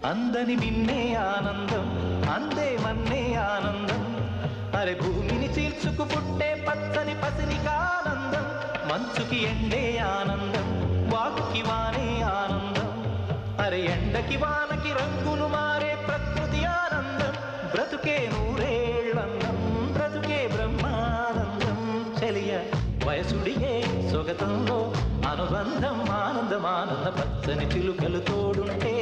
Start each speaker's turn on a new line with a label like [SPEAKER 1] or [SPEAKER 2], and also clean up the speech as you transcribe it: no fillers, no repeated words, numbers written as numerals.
[SPEAKER 1] అందని నిన్నే ఆనందం అందే మన్నే ఆనందం అరే భూమిని చీల్చుకు పుట్టే పచ్చని పసిలికానందం మంచుకి ఎండే ఆనందం వాకుకి వానే ఆనందం అరే ఎండకి వానకి రంగులు మారే ప్రకృతి ఆనందం బ్రతుకే నూరేళ్ళందం బ్రతుకే బ్రహ్మానందం చెలియ వయసుడిగే సొగతంలో అనుబంధం ఆనందం ఆనంద పచ్చని చిలుకలు తోడుంటే